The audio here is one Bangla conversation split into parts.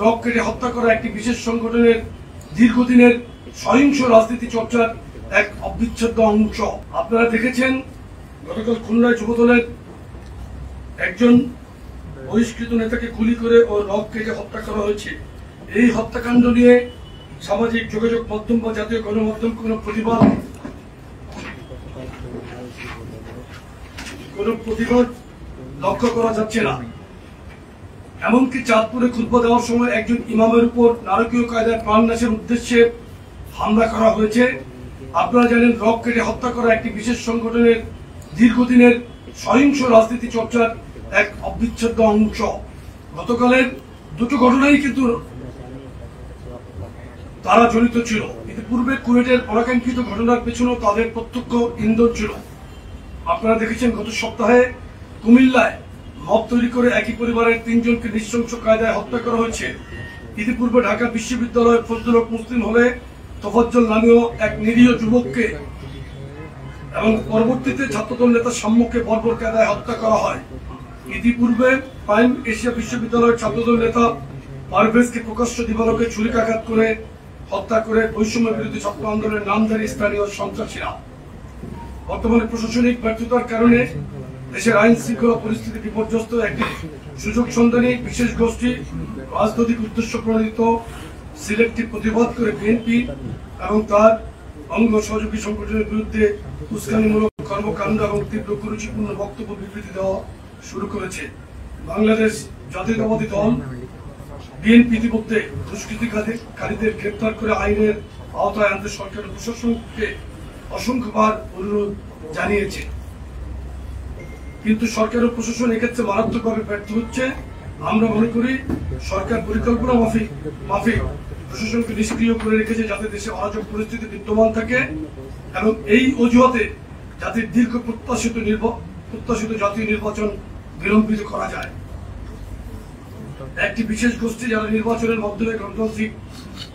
রক কেটে হত্যা করা একটি বিশেষ সংগঠনের দীর্ঘদিনের সহিংস রাজনীতি চর্চার এক অবিচ্ছেদ্য অংশ। আপনারা দেখেছেন গতকাল খুলনায় যুবদলের একজন বহিষ্কৃত নেতাকে গুলি করে ও রক কেটে হত্যা করা হয়েছে। এই হত্যাকাণ্ড নিয়ে সামাজিক যোগাযোগ মাধ্যম বা জাতীয় গণমাধ্যম কোনো প্রতিবাদ লক্ষ্য করা যাচ্ছে না। এমনকি চাঁদপুরে খুতবা দেওয়ার সময় একজন ইমামের উপর নারকীয় কায়দায় প্রাণনাশের উদ্দেশ্যে হামলা করা হয়েছে। আপনারা জানেন রক কেটে হত্যা করা একটি বিশেষ সংগঠনের দীর্ঘদিনের সহিংস রাজনীতি চর্চার এক অবিচ্ছেদ্য অংশ। গতকালের দুটো ঘটনাই কিন্তু তারা জড়িত ছিল। ইতিপূর্বে কুয়েটের অনাকাঙ্ক্ষিত ঘটনার পেছনেও তাদের প্রত্যক্ষ ইন্ধন ছিল। আপনারা দেখেছেন গত সপ্তাহে কুমিল্লায় মব তৈরি করে একই পরিবারের 3 জনকে নৃশংস কায়দায় হত্যা করা হয়েছে। ইতিপূর্বে ঢাকা বিশ্ববিদ্যালয়ের ফজলুল হক মুসলিম হলে তোফাজ্জল নামীয় এক নিরীহ যুবককে এবং পরবর্তীতে ছাত্রদল নেতা সাম্যকে বর্বর কায়দায় হত্যা করা হয়। ইতিপূর্বে প্রাইম এশিয়া বিশ্ববিদ্যালয়ের ছাত্রদল নেতা পারভেজকে প্রকাশ্য দিবালোকে ছুরিকাঘাত করে হত্যা করে বৈষম্য বিরোধী ছাত্র আন্দোলনের নামধারী স্থানীয় সন্ত্রাসীরা। বর্তমানে প্রশাসনিক ব্যর্থতার কারণে দেশের আইন শৃঙ্খলা পরিস্থিতি বিপর্যস্ত। একটি সুযোগ সন্ধানী বিশেষ গোষ্ঠী রাজনৈতিক উদ্দেশ্য প্রণোদিত সিলেক্টিভ প্রতিবাদ করে বিএনপি এবং তার অঙ্গ সহযোগী সংগঠনের বিরুদ্ধে উস্কানিমূলক কর্মকাণ্ড এবং তীব্র কুরুচিপূর্ণ বক্তব্য বিবৃতি দেওয়া শুরু করেছে। বাংলাদেশ জাতীয়তাবাদী দল বিএনপি ইতিমধ্যে দুষ্কৃতিকারীদের গ্রেপ্তার করে আইনের আওতায় আনতে সরকার ও প্রশাসনকে অসংখ্যবার অনুরোধ জানিয়েছে, কিন্তু সরকার ও প্রশাসন এক্ষেত্রে মারাত্মকভাবে ব্যর্থ হচ্ছে। আমরা মনে করি সরকার পরিকল্পনা মাফিক প্রশাসনকে নিষ্ক্রিয় করে রেখেছে যাতে দেশে অরাজক পরিস্থিতি বিদ্যমান থাকে এবং এই অজুহাতে জাতির দীর্ঘ প্রত্যাশিত জাতীয় নির্বাচন বিলম্বিত করা যায়। একটি বিশেষ গোষ্ঠী যারা নির্বাচনের মাধ্যমে গণতান্ত্রিক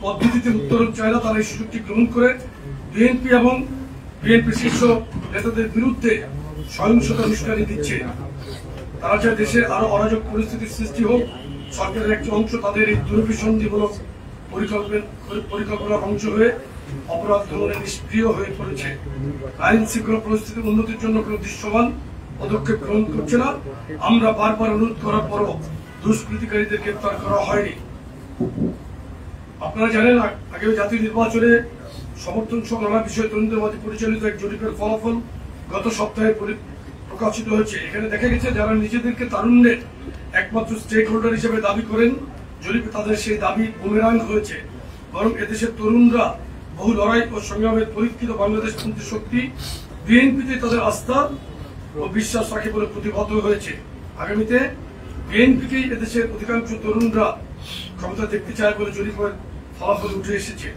পদ্ধতিতে উত্তরণ চায় না, তারা এই সুযোগটি গ্রহণ করে বিএনপি এবং বিএনপি শীর্ষ নেতাদের বিরুদ্ধে সহিংসতা উস্কানি দিচ্ছে। তারা চায় দেশে আরো অরাজক পরিস্থিতির সৃষ্টি হোক। সরকারের একটি অংশ তাদের এই দুরভিসন্ধিমূলক পরিকল্পনার অংশ হয়ে অপরাধ দমনে নিষ্ক্রিয় হয়ে পড়েছে। আইন শৃঙ্খলা পরিস্থিতির উন্নতির জন্য কোন দৃশ্যমান পদক্ষেপ গ্রহণ করছে না। আমরা বারবার অনুরোধ করার পরও দুষ্কৃতিকারীদের গ্রেপ্তার করা হয়নি। আপনারা জানেন আগেও জাতীয় নির্বাচনে সমর্থন সহ নানা বিষয়ে তরুণদের মাঝে পরিচালিত এক জরিপের ফলাফল গত সপ্তাহে প্রকাশিত হয়েছে। এখানে দেখা গেছে যারা নিজেদেরকে তারুণ্যের একমাত্র স্টেক হোল্ডার হিসেবে দাবি করেন, জরিপে তাদের সেই দাবি বুমেরাং হয়েছে। বরং এদেশের তরুণরা বহু লড়াই ও সংগ্রামের পরীক্ষিত বাংলাদেশপন্থী শক্তি বিএনপিতে তাদের আস্থা ও বিশ্বাস রাখে বলে প্রতিভাত হয়েছে। আগামীতে বিএনপিকেই এদেশের অধিকাংশ তরুণরা ক্ষমতা দেখতে চায় বলে জরিপের ফলাফল উঠে এসেছে।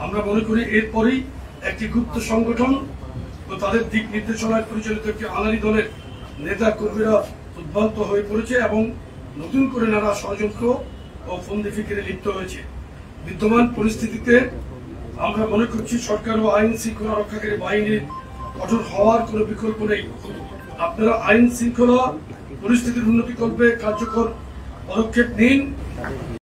আমরা মনে করি এরপরই একটি গুপ্ত সংগঠন ও তাদের দিক নির্দেশনায় পরিচালিত একটি আনারি দলের নেতা কর্মীরা উদ্ভ্রান্ত হয়ে পড়েছে এবং নতুন করে নানা ষড়যন্ত্র ও ফন্দি ফিকিরে লিপ্ত হয়েছে। বিদ্যমান পরিস্থিতিতে আমরা মনে করছি সরকার ও আইন শৃঙ্খলা রক্ষাকারী বাহিনীর কঠোর হওয়ার কোনো বিকল্প নেই। আপনারা আইন শৃঙ্খলা পরিস্থিতির উন্নতি করবে কার্যকর পদক্ষেপ নিন।